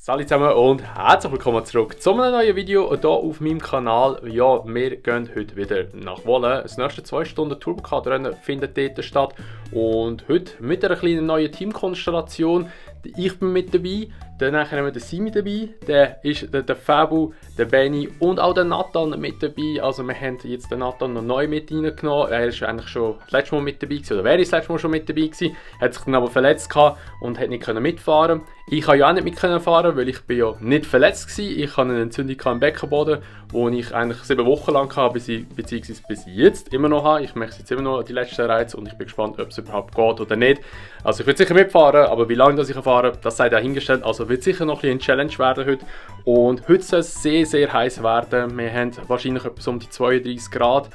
Salut zusammen und herzlich willkommen zurück zu einem neuen Video hier auf meinem Kanal. Ja, wir gehen heute wieder nach Wohlen. Das nächste 2 Stunden Turbo-Kart-Rennen findet dort statt. Und heute mit einer kleinen neuen Teamkonstellation. Ich bin mit dabei, dann haben wir den Simi dabei, der ist der Fabu, der Benny und auch der Nathan mit dabei. Also wir haben jetzt den Nathan noch neu mit reingenommen. Er ist eigentlich schon das letzte Mal mit dabei gewesen, oder wäre das letzte Mal schon mit dabei gewesen. Hat sich dann aber verletzt gehabt und hat nicht mitfahren. Ich konnte ja auch nicht mitfahren, weil ich bin ja nicht verletzt war. Ich hatte eine Entzündung im Beckenboden, die ich eigentlich 7 Wochen lang hatte, beziehungsweise bis jetzt immer noch habe. Ich mache jetzt immer noch die letzten Reize und ich bin gespannt, ob es überhaupt geht oder nicht. Also ich will sicher mitfahren, aber wie lange ich fahre, das sei dahingestellt. Also wird sicher noch ein bisschen eine Challenge werden heute. Und heute soll es sehr, sehr heiß werden. Wir haben wahrscheinlich etwas um die 32 Grad.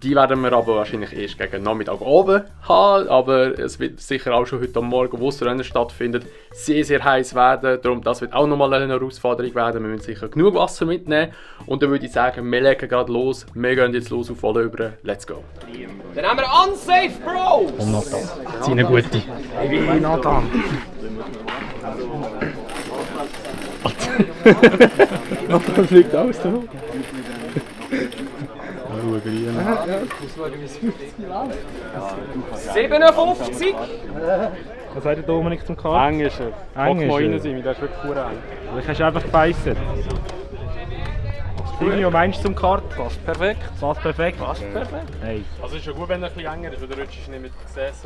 Die werden wir aber wahrscheinlich erst gegen Nachmittag oben haben. Aber es wird sicher auch schon heute am Morgen, wo das Rennen stattfindet, sehr, sehr heiß werden. Darum, das wird auch nochmal eine Herausforderung werden. Wir müssen sicher genug Wasser mitnehmen. Und dann würde ich sagen, wir legen gerade los. Wir gehen jetzt los auf Wohlen über. Let's go. Dann haben wir Unsafe Bros! Und Nathan. Seine gute. Wie Nathan. Nathan fliegt aus, da. Ja, grün. 57! Was sagt der Dominik zum Kart? Eng ist er. Hock mal rein, Simi, der ist wirklich pur eng. Vielleicht hast du einfach gebeissen. Simi, was meinst du zum Kart? Passt perfekt. Passt perfekt? Passt perfekt. Hey. Also ist ja gut, wenn er ein bisschen enger ist, weil der rutschst nicht mit Gesäß.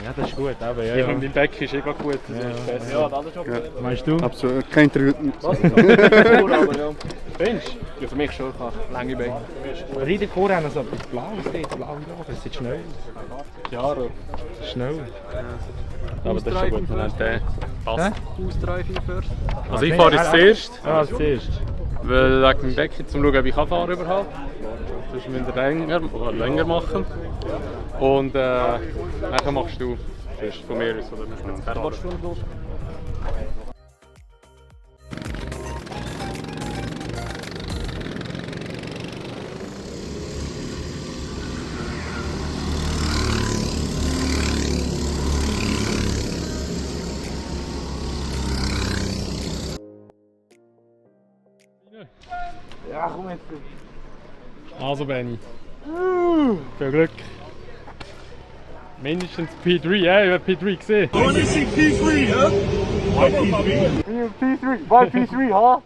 Ja, das ist gut, aber ja. Ja, mein Becken ist eh gut, das ist besser. Ja, das ist auch gut. Meinst du? Absolut, kein Interview. Was? Aber ja. Findest du? Ja, für mich schon. Lange Beine. Aber in der Kur haben so etwas Blaues dort, blaue Lager. Es sieht schnell Ja, aus. Schnell. aber das ist schon gut, wenn der passt. Ausdreifen first. Also ich fahre jetzt zuerst, Ja, als zuerst. weil wegen meinem Becken, zum schauen, ob ich fahren überhaupt. Sonst müssen wir länger machen. Und dann machst du sonst von mir aus, oder müssen wir jetzt fertig. Ja, komm jetzt. Also Benny. Viel Glück. Mindestens P3, ja, ich habe P3 gesehen. Wanna see P3, huh? Why P3, ha?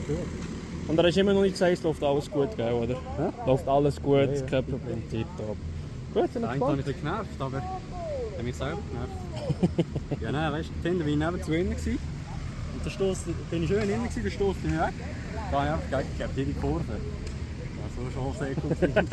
Gut. Und er ist immer noch nicht gesagt, es läuft alles gut, gell, oder? Läuft alles gut, kein Problem, tipptopp. Gut, sind wir Eigentlich habe ich gespannt. ein bisschen genervt, aber ich habe mich selber genervt. Ja, nein, weißt du, der Tinder war neben zu innen. Und der Stoss, bin ich schön innen, der Stoss bin ich weg. Da habe ich einfach gegeben, die Kurve. Das war schon sehr gut gewesen.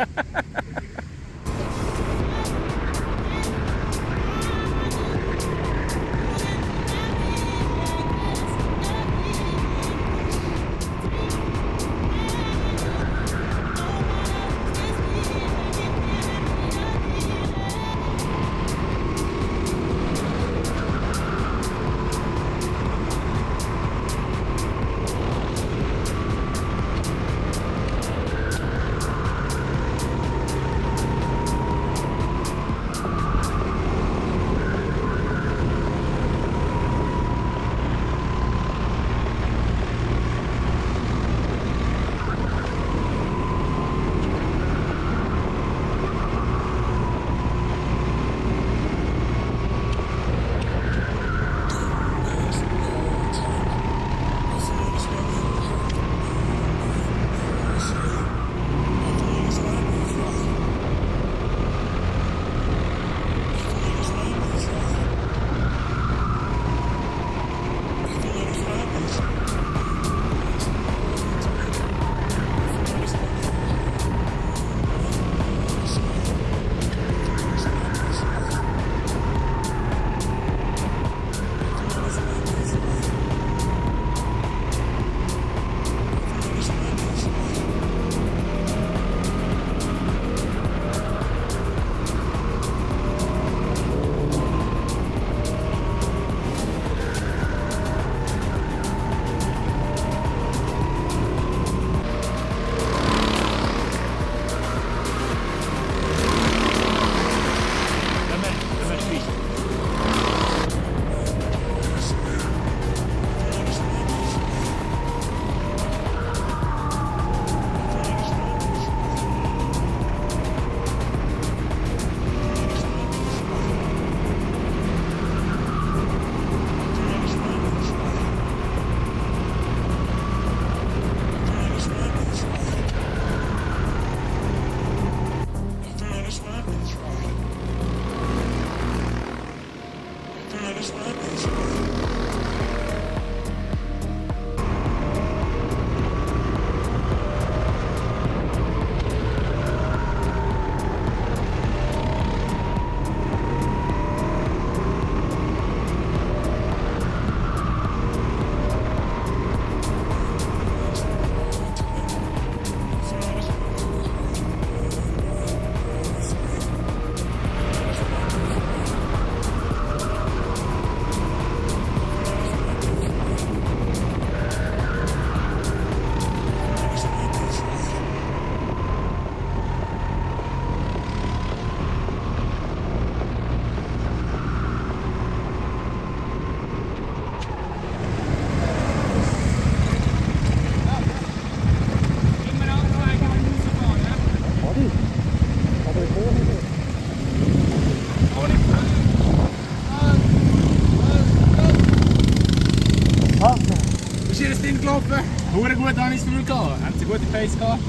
Ist ihr das Ding gelaufen? Hure gut habe ich es gehabt. Haben sie eine gute Pace gehabt?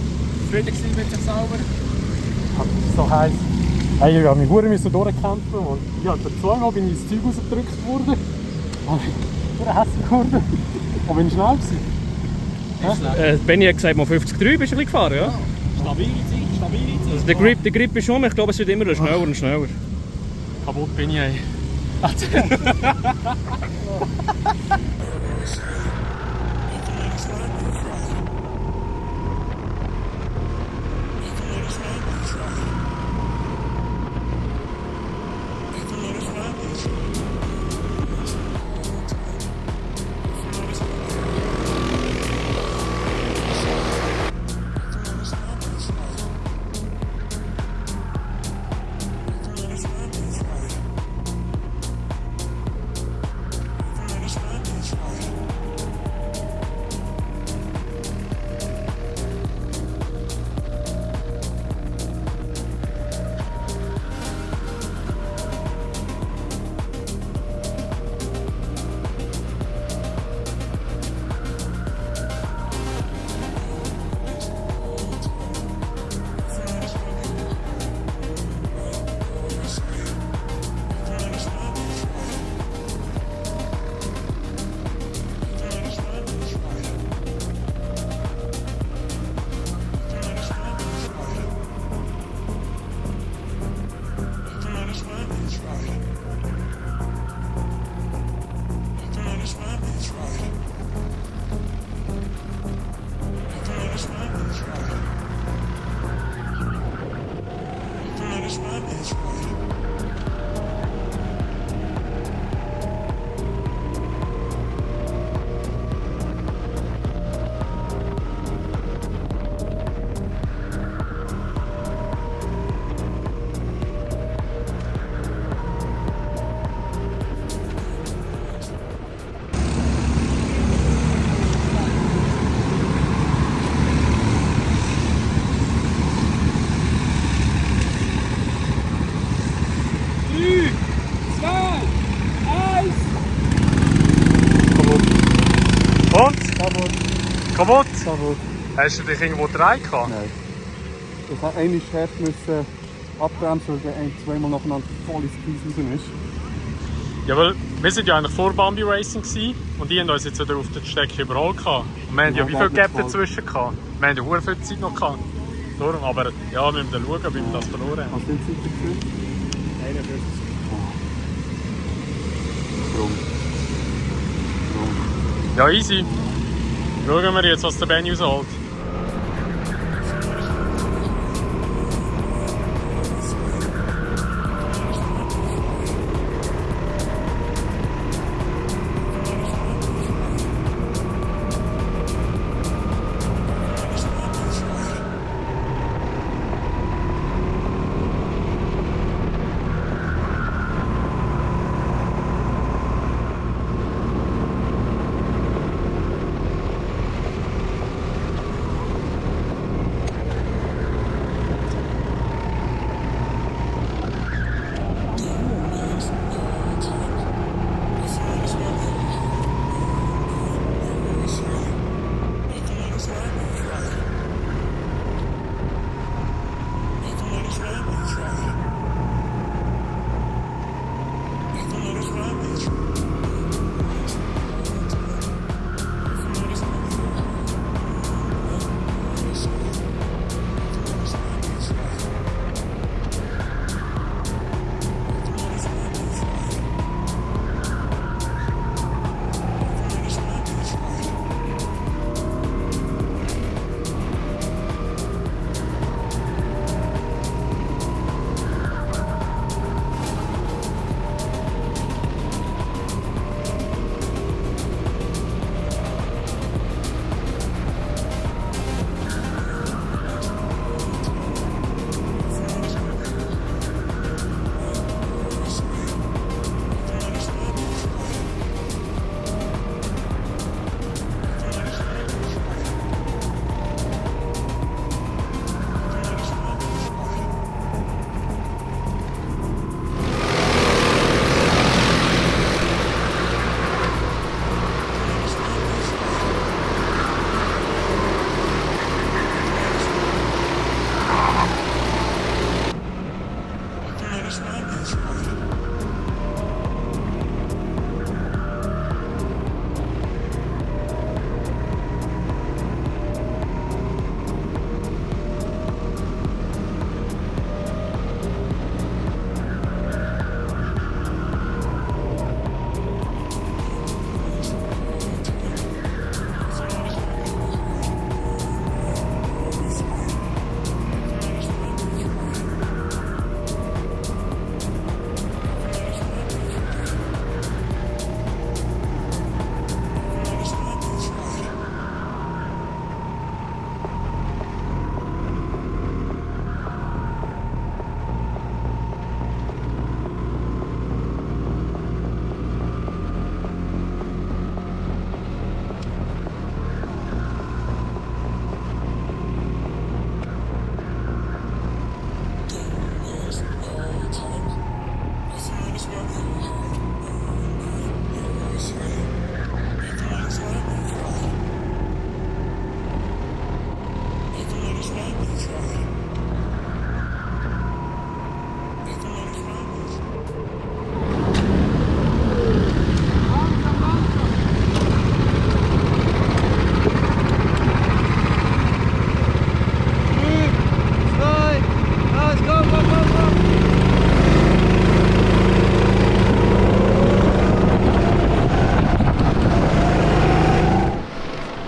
Zufrieden gewesen mit sich selber? Das ist so heiß. Hey, ich habe mich verdammt durchgekämpft und ja, zweimal bin ich ins Zeug rausgedrückt worden. Ich war hässlich geworden. Aber bin ich schnell gewesen. Benny hat gesagt, mal 53 bist du ein bisschen gefahren, ja? Stabile Zeit, stabile Zeit. Also der Grip ist um, ich glaube es wird immer schneller und schneller. Kaputt bin ich. Ey. Kaputt? Kaputt. Hast du dich irgendwo gedreht? Nein. Ich habe einmal hart müssen abbremsen, weil der zweimal nacheinander voll ins Kies raus ist. Ja, weil wir sind ja eigentlich vor Bambi Racing gewesen, und die haben uns jetzt wieder auf der Strecke überholt gehabt. Und wir haben ja wie viel Gap dazwischen gehabt? Wir haben ja sehr viel Zeit noch gehabt. Darum, aber ja, wir müssen dann schauen, wie wir das verloren haben. Hast du die Zeit gesehen? 41. Ja, easy. Schauen wir jetzt, was der Benny rausholt.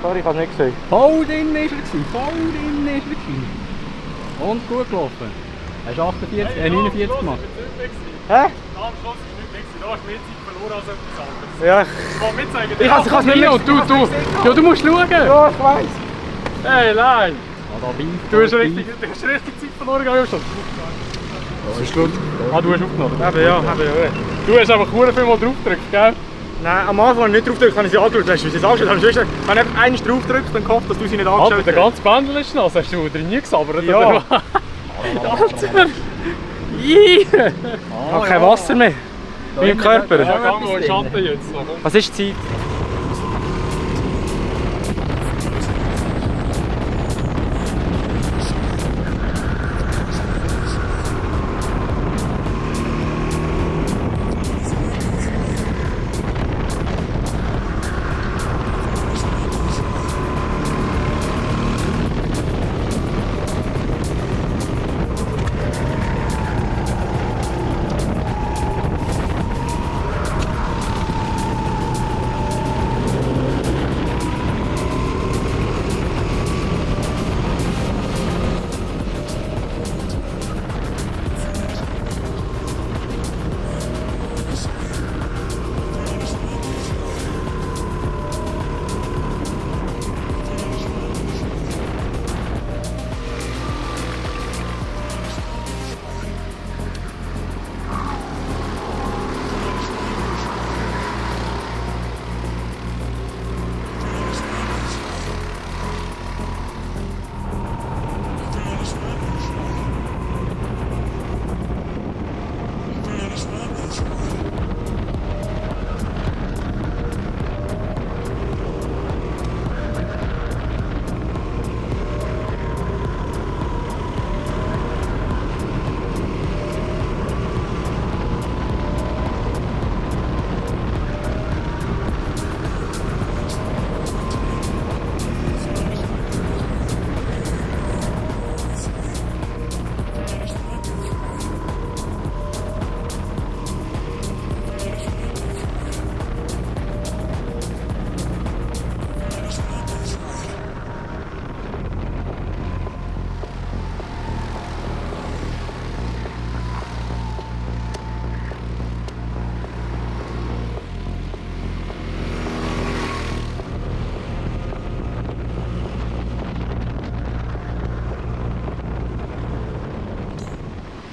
Sorry, ich habe es nicht gesehen. Voll drin war er. Voll drin war er. Und gut gelaufen. Hast du 49 gemacht? Hä? Am Schluss ist nicht weg. Da hast du mehr Zeit verloren als etwas anderes. Ja. Ich kann mitzeigen. Ich kann es nicht mehr. Du musst schauen. Ja, ich weiss. Hey, nein. Du hast richtig Zeit verloren, glaube ich. Das ist gut. Ah, du hast aufgenommen? Eben ja. Du hast einfach sehr viel mal drauf gedrückt, gell? Nein, am Anfang habe ich nicht drauf gedrückt, habe ich sie angeschaut. Weißt du, wie sie es angeschaut haben? Ich habe einfach einmal drauf gedrückt und gehofft, dass du sie nicht angeschaut hast. Der ganze Pendel ist nass. Hast du drin nie gesabbert? Ja. Alter! Ich habe kein Wasser mehr. In meinem Körper. Ja, gang mal in den Schatten jetzt. Was ist die Zeit?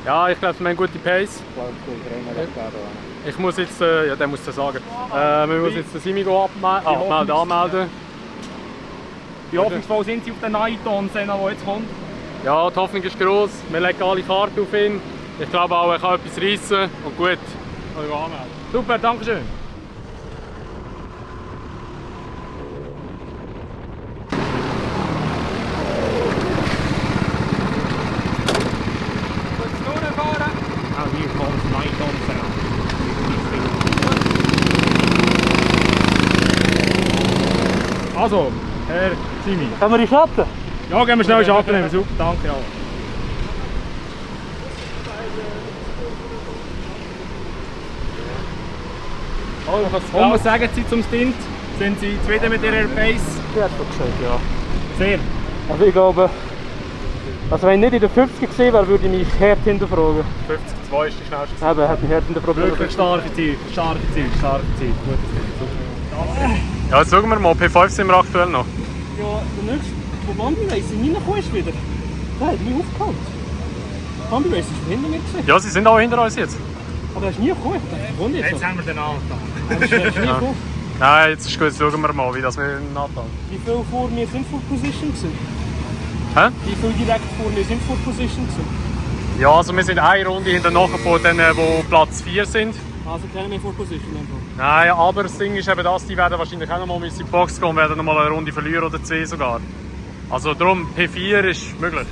Ja, ich glaube, wir haben eine gute Pace. Ich muss jetzt, ja, der muss das sagen. Wir müssen jetzt den Simi anmelden. Wie hoffnungsvoll sind Sie auf den Naiton, der jetzt kommt? Ja, die Hoffnung ist gross. Wir legen alle Fahrt auf ihn. Ich glaube auch, er kann etwas reissen. Und gut, können wir anmelden. Super, danke schön. Hier kommt Naiton. Also, Herr Simi. Können wir in den Schatten? Ja, gehen wir schnell in den Schatten nehmen. Super, danke. Ja. Und was sagen Sie zum Stint? Sind Sie zufrieden mit Ihrer Pace? Ja, hast du gesagt, ja. Sehr. Also ich glaube, also wenn ich nicht in der 50 gesehen wäre, würde ich mich hart hinterfragen. 50,2 ist die schnellste. Eben, hat mich hart hinterfragen. Wirklich starke Zeit, starke Zeit, starke Zeit. Gutes Stint, super. Ja, jetzt schauen wir mal, P5 sind wir aktuell noch. Ja, der nächste, wo Bambi Racing reingekommen ist wieder, der hat mich aufgeholt. Bambi Racing ist hinter mir gesehen. Ja, sie sind auch hinter uns jetzt. Aber er ist nie gekommen. Ich dachte, jetzt. Jetzt haben wir den Anfang. Er ist nie gekommen. Nein, jetzt ist gut, jetzt schauen wir mal, wie das mit Nathan. Wie viele vor mir sind vor Position gewesen? Hä? Wie viele direkt vor mir sind vor Position gewesen? Ja, also wir sind eine Runde hinter nachher von denen, die Platz 4 sind. Also keine mehr vor Position einfach. Nein, aber das Ding ist eben das, die werden wahrscheinlich auch noch mal in die Box gehen und werden noch mal eine Runde verlieren oder 2 sogar. Also darum, P4 ist möglich.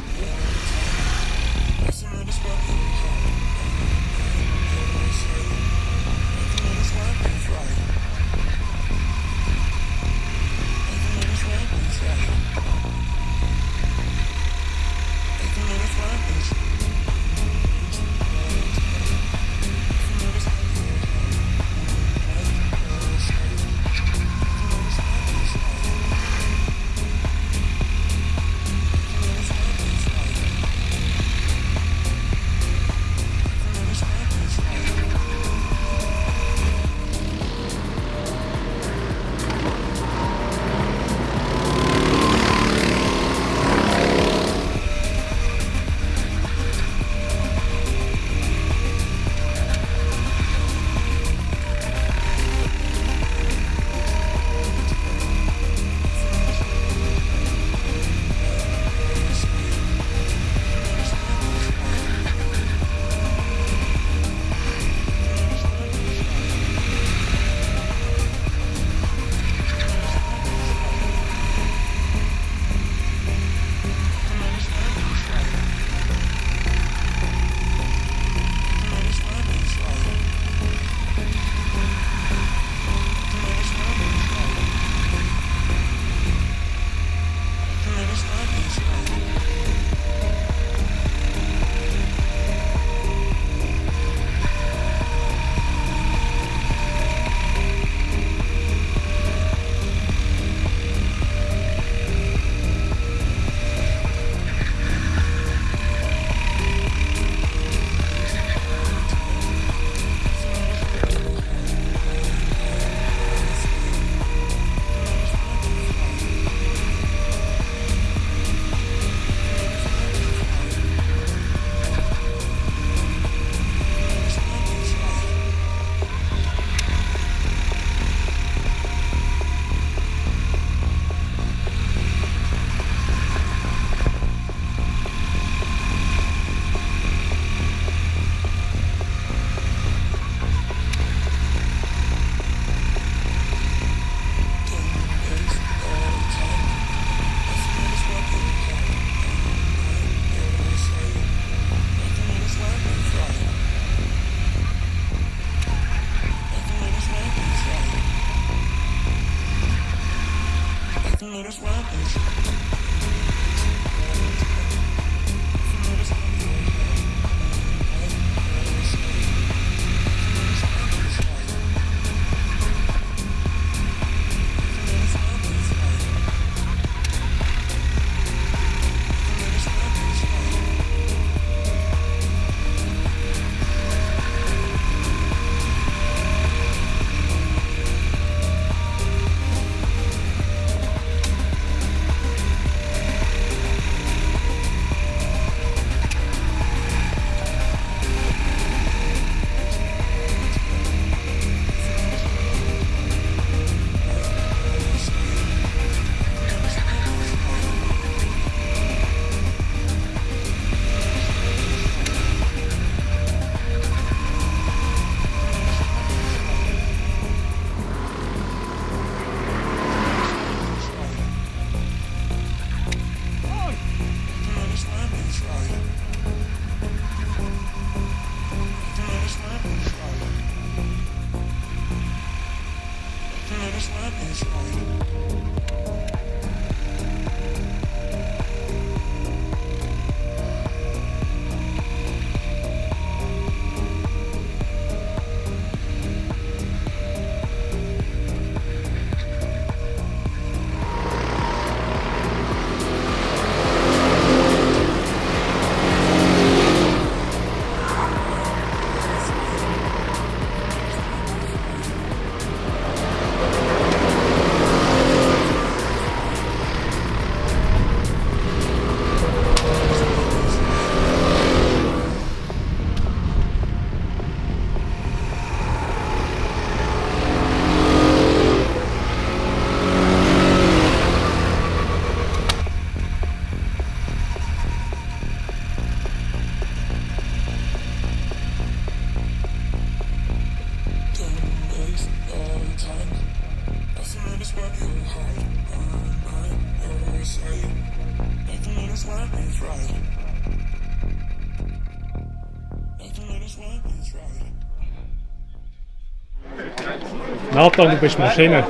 Nathan, du bist Maschine.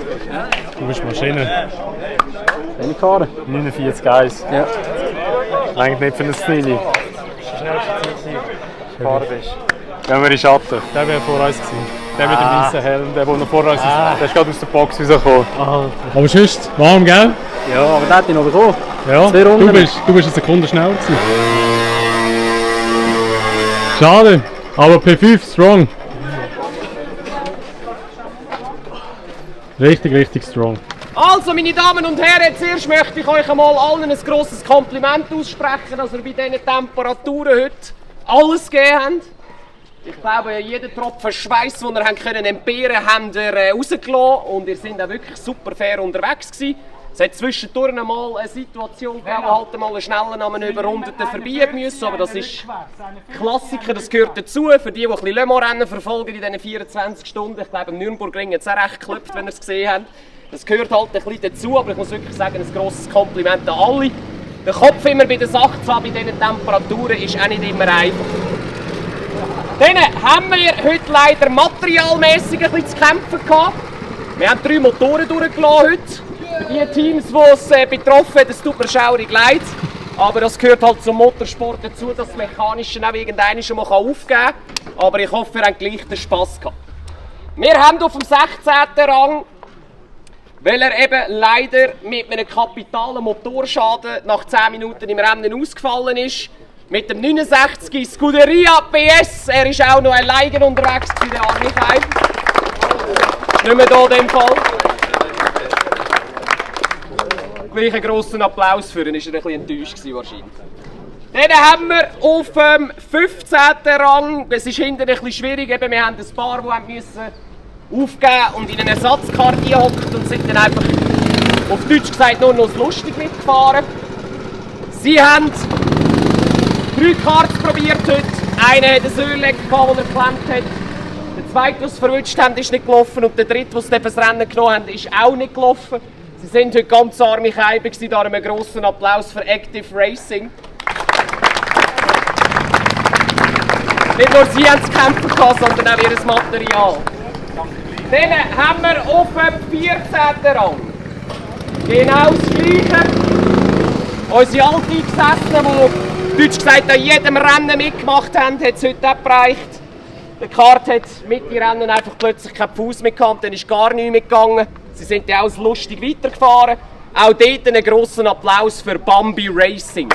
Du bist Maschine. Bin ich gefahren? 49 Eis. Ja. Reicht nicht für eine Szene. Gefahren bist. Gehen wir in den Schatten. Der wäre vor uns gewesen. Der mit dem weißen Helm, der noch vor uns ist. Der ist gerade aus der Box rausgekommen. Aber sonst, warm, gell? Ja, aber der hat ihn noch bekommen. Ja, Zwei Runden. du bist eine Sekunde schneller gewesen. Schade, aber P5 strong. Richtig strong. Also, meine Damen und Herren, zuerst möchte ich euch einmal allen ein grosses Kompliment aussprechen, dass ihr bei diesen Temperaturen heute alles gegeben habt. Ich glaube, jeden Tropfen Schweiß, den ihr können entbehren habt ihr rausgelassen und ihr seid auch wirklich super fair unterwegs gewesen. Es hat zwischendurch einmal eine Situation gegeben, wo halt mal einen schnellen an einem Überrundeten vorbei müssen, aber das ist Klassiker, das gehört dazu. Für die ein bisschen Le Mans-Rennen verfolgen in diesen 24 Stunden, ich glaube, im Nürburgring hat es auch recht geklopft, wenn ihr es gesehen habt. Das gehört halt ein bisschen dazu, aber ich muss wirklich sagen, ein grosses Kompliment an alle. Den Kopf immer bei der Sache zu haben, bei diesen Temperaturen, ist auch nicht immer einfach. Dann haben wir heute leider materialmässig ein bisschen zu kämpfen gehabt. Wir haben 3 Motoren durchgelassen heute. Für die Teams, die es betroffen hat, es tut mir schaurig leid. Aber das gehört halt zum Motorsport dazu, dass das Mechanische auch irgendwann schon mal aufgeben kann. Aber ich hoffe, ihr habt gleich den Spass gehabt. Wir haben auf dem 16. Rang, weil er eben leider mit einem kapitalen Motorschaden nach 10 Minuten im Rennen ausgefallen ist, mit dem 69 Scuderia PS. Er ist auch noch alleine unterwegs, der arme Kai. Nicht mehr hier in dem Fall. Gleich einen grossen Applaus für ihn, ist er ein bisschen enttäuscht gewesen, wahrscheinlich. Dann haben wir auf dem 15. Rang, es ist hinten ein bisschen schwierig, eben, wir haben ein paar, die müssen aufgeben und in eine Ersatzkarte eingehockt und sind dann einfach, auf Deutsch gesagt, nur noch lustig mitgefahren. Sie haben 3 Karts probiert heute. Einer hat ein Ölleck gehabt, das er geklemmt hat. Der zweite, den sie verwünscht haben, ist nicht gelaufen. Und der dritte, den sie das Rennen genommen haben, ist auch nicht gelaufen. Sie sind heute ganz arme Keiben gewesen. Darum einen grossen Applaus für Active Racing. Nicht nur sie haben zu kämpfen gehabt, sondern auch ihr Material. Dann haben wir auf dem 14. Rang genau das Gleiche. Unsere Alteingesessenen, die Deutsch gesagt an jedem Rennen mitgemacht haben, hat es heute auch gereicht. Der Kart hat mit den Rennen einfach plötzlich keinen Fuß mehr gehabt, dann ist gar nichts mitgegangen. Sie sind ja auch lustig weitergefahren. Auch dort einen grossen Applaus für Bambi Racing.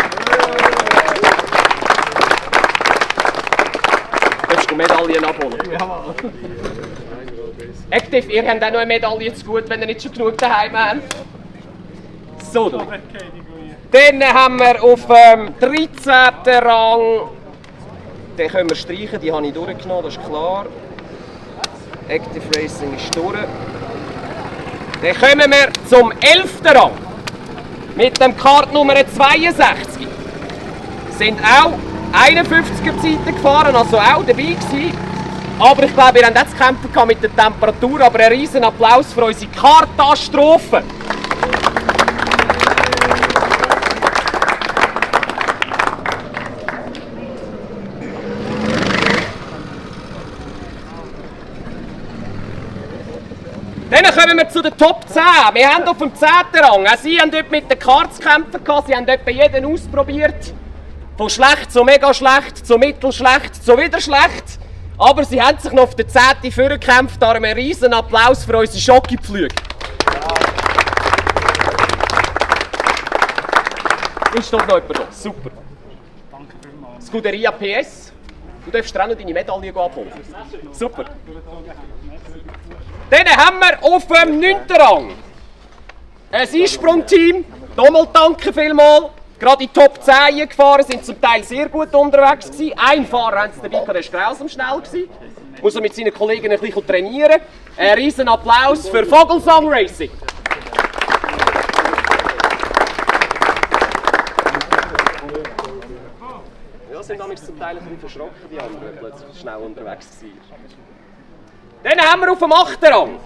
Willst du Medaillen abholen? Ja. Active, ihr habt auch noch eine Medaille zu gut, wenn ihr nicht schon genug daheim habt. So, dann haben wir auf dem 13. Rang, den können wir streichen, die habe ich durchgenommen, das ist klar. Active Racing ist durch. Dann kommen wir zum 11. Rang mit dem Kart Nummer 62. Sind auch 51er Zeiten gefahren, also auch dabei gewesen. Aber ich glaube, wir haben jetzt zu kämpfen mit der Temperatur, aber einen riesen Applaus für unsere Katastrophe. Dann kommen wir zu den Top 10. Wir haben auf dem 10. Rang, auch sie haben dort mit den Karts kämpfen gehabt, sie haben etwa jeden ausprobiert. Von schlecht zu mega schlecht, zu mittelschlecht, zu wieder schlecht. Aber sie haben sich noch auf den 10. vorgekämpft, darum einen riesen Applaus für unsere Schokipflüge. Ist doch noch jemand da? Super. Danke vielmals. Scuderia PS. Du darfst dir auch noch deine Medaille abholen. Super. Dann haben wir auf dem 9. Rang ein Einsprungteam. Nochmal danke vielmals. Gerade in die Top 10 gefahren, sind zum Teil sehr gut unterwegs gewesen. Ein Fahrer haben sie dabei, der ist grausam schnell gewesen. Muss er mit seinen Kollegen ein bisschen trainieren. Ein riesen Applaus für Vogelsang Racing. Ja, sind nämlich zum Teil ein bisschen verschrocken, die anderen plötzlich schnell unterwegs waren. Dann haben wir auf dem 8. Rang.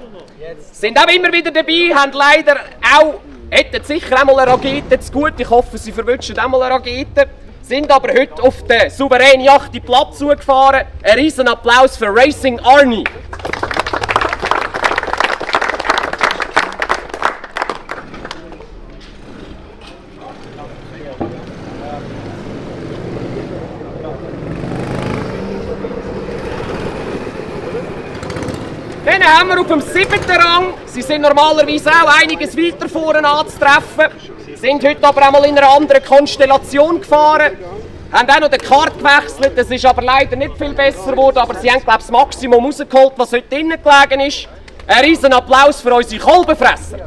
Sind auch immer wieder dabei, haben leider auch, hätten sicher auch mal eine Rakete zu gut. Ich hoffe, sie verwünschen auch mal eine Rakete. Sind aber heute auf den souveränen 8. Platz zugefahren. Ein riesen Applaus für Racing Arnie. Dann haben wir auf dem 7. Rang, sie sind normalerweise auch einiges weiter vorne anzutreffen, sind heute aber einmal in einer anderen Konstellation gefahren, haben auch noch den Kart gewechselt, das ist aber leider nicht viel besser geworden, aber sie haben, glaube ich, das Maximum rausgeholt, was heute drinnen gelegen ist. Ein riesen Applaus für unsere Kolbenfresser.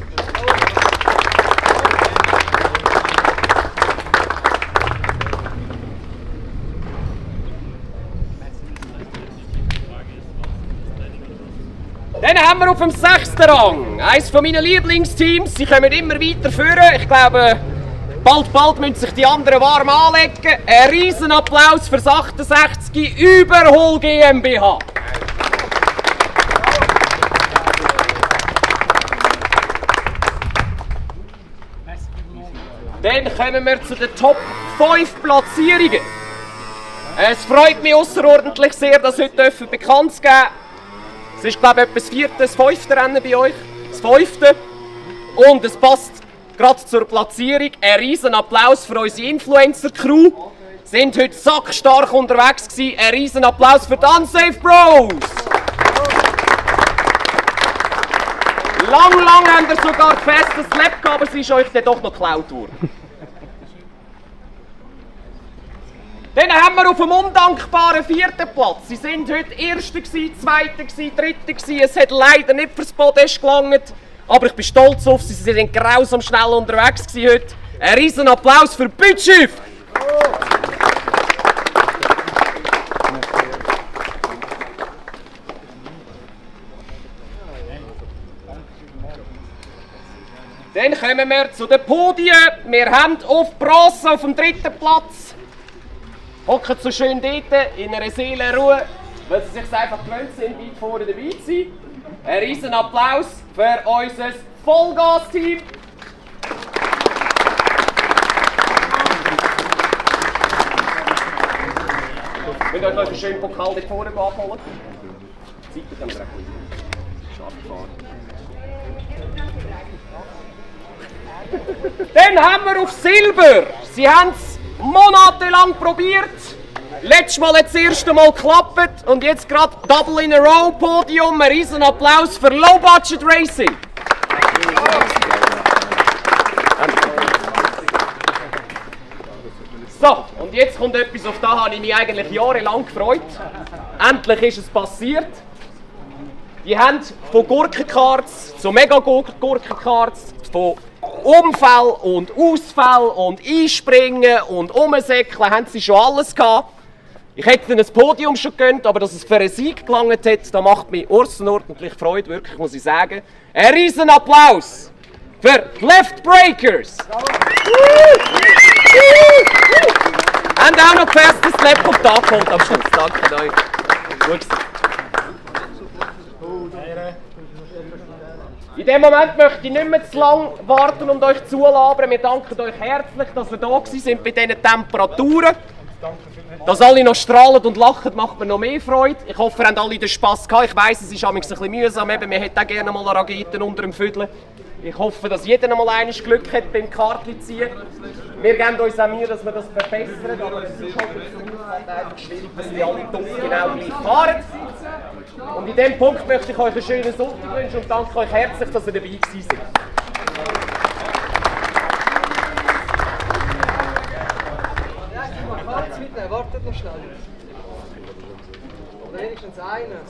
Dann haben wir auf dem 6. Rang eines meiner Lieblingsteams. Sie kommen immer weiter führen. Ich glaube, bald müssen sich die anderen warm anlegen. Ein riesen Applaus für das 68 Überhol GmbH. Dann kommen wir zu den Top 5 Platzierungen. Es freut mich außerordentlich sehr, dass heute bekannt zu geben. Es ist, glaube ich, etwa das 4., das 5. Rennen bei euch. Das 5. Und es passt gerade zur Platzierung. Ein riesen Applaus für unsere Influencer-Crew. Sie sind heute sackstark unterwegs gewesen. Ein riesen Applaus für die Unsafe Bros. Lang haben ihr sogar gefestes Lab gehabt, aber es ist euch dann doch noch geklaut worden. Dann haben wir auf dem undankbaren 4. Platz. Sie sind heute 1., 2., 3. Es hat leider nicht fürs Podest gelangt, aber ich bin stolz auf sie. Sie sind grausam schnell unterwegs heute. Ein riesen Applaus für Bütschiff! Dann kommen wir zu den Podien. Wir haben auf Bronze auf dem 3. Platz. Hocken so schön dort in einer Seelenruhe, weil sie sich einfach gewöhnt sind, weit vorne dabei zu sein. Ein riesen Applaus für unser Vollgas-Team. Könnt ihr euch einen schönen Pokal dort vorne abholen? Die Zeit können wir auch gut. Dann haben wir auf Silber. Sie haben es monatelang probiert. Letztes Mal hat es das erste Mal geklappt und jetzt gerade Double in a Row Podium. Ein riesen Applaus für Low Budget Racing. So, und jetzt kommt etwas, auf das habe ich mich eigentlich jahrelang gefreut. Endlich ist es passiert. Die haben von Gurkenkarts zu Mega-Gurkenkarts, von Unfall und Ausfall und Einspringen und Umsäckeln haben sie schon alles gehabt. Ich hätte ihnen ein Podium schon gegönnt, aber dass es für einen Sieg gelangt hat, da macht mich ordentlich Freude, wirklich, muss ich sagen. Ein riesen Applaus für die Left Breakers! Haben auch noch festes Laptop da geholt am Schluss, danke euch. In dem Moment möchte ich nicht mehr zu lange warten und euch zulabern. Wir danken euch herzlich, dass ihr da waren bei diesen Temperaturen. Dass alle noch strahlen und lachen, macht mir noch mehr Freude. Ich hoffe, ihr habt alle den Spass gehabt. Ich weiss, es ist ein bisschen mühsam. Man hätte auch gerne mal eine Rakete unter dem Viertel. Ich hoffe, dass jeder noch mal einmal Glück hat beim Kartli ziehen. Wir geben uns auch Mühe, dass wir das verbessern. Aber es ist halt einfach schwierig, dass wir alle dumm genau gleich fahren. Und in diesem Punkt möchte ich euch einen schönen Sonntag wünschen und danke euch herzlich, dass ihr dabei gewesen seid. Wartet noch schnell. Oder wenigstens einer.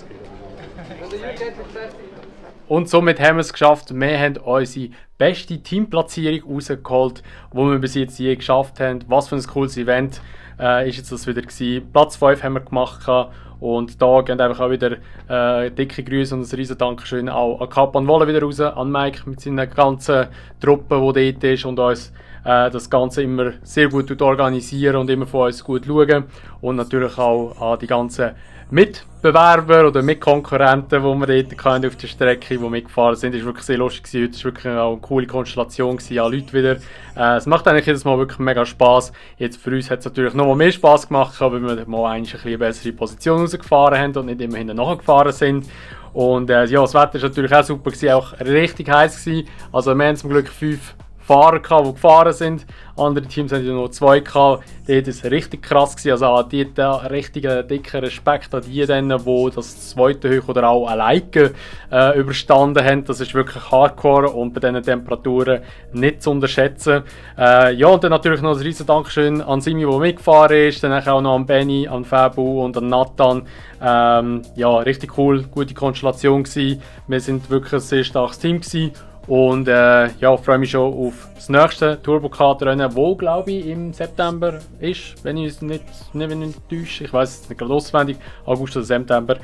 Wenn der Jürgen endlich fertig ist. Und somit haben wir es geschafft. Wir haben unsere beste Teamplatzierung rausgeholt, die wir bis jetzt je geschafft haben. Was für ein cooles Event ist jetzt das wieder gewesen. Platz 5 haben wir gemacht. Und da gehen einfach auch wieder dicke Grüße und ein riesen Dankeschön auch an Kapan Wolle wieder raus, an Mike mit seiner ganzen Truppe, die dort ist und uns das Ganze immer sehr gut organisieren und immer von uns gut schauen. Und natürlich auch an die ganzen Mitbewerber oder Mitkonkurrenten, die wir dort auf der Strecke, die mitgefahren sind. Es war wirklich sehr lustig. Heute war wirklich auch eine coole Konstellation an Leuten wieder. Es macht eigentlich jedes Mal wirklich mega Spass. Jetzt für uns hat es natürlich noch mehr Spass gemacht, weil wir mal eine bessere Position rausgefahren haben und nicht immer hinten nachgefahren sind. Und ja, das Wetter war natürlich auch super, auch richtig heiß gewesen. Also wir haben zum Glück 5 Fahrer gehabt, die gefahren sind. Andere Teams hatten ja nur 2 gehabt. Dort war es richtig krass gewesen. Also an die richtigen dicken Respekt an die, die das zweite Hoch oder auch alleine überstanden haben. Das ist wirklich hardcore und bei diesen Temperaturen nicht zu unterschätzen. Ja, und dann natürlich noch ein riesen Dankeschön an Simi, der mitgefahren ist. Dann auch noch an Benny, an Fabu und an Nathan. Ja, richtig cool, gute Konstellation gewesen. Wir sind wirklich ein sehr starkes Team gewesen. Und ja, freue mich schon auf das nächste Turbo-Kart-Rennen, das glaube ich im September ist, wenn ich es nicht täusche. Ich weiß es nicht gerade auswendig, August oder September.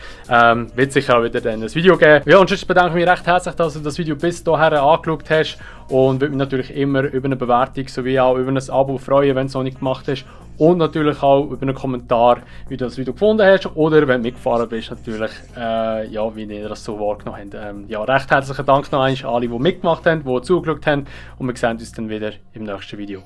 Wird sicher auch wieder dann ein Video geben. Ja, und sonst bedanke ich mich recht herzlich, dass du das Video bis hierher angeschaut hast. Und würde mich natürlich immer über eine Bewertung sowie auch über ein Abo freuen, wenn du es noch nicht gemacht hast. Und natürlich auch über einen Kommentar, wie du das Video gefunden hast. Oder wenn du mitgefahren bist, natürlich, ja, wie ihr das so wahrgenommen habt. Ja, recht herzlichen Dank noch einmal an alle, die mitgemacht haben, die zugeschaut haben. Und wir sehen uns dann wieder im nächsten Video.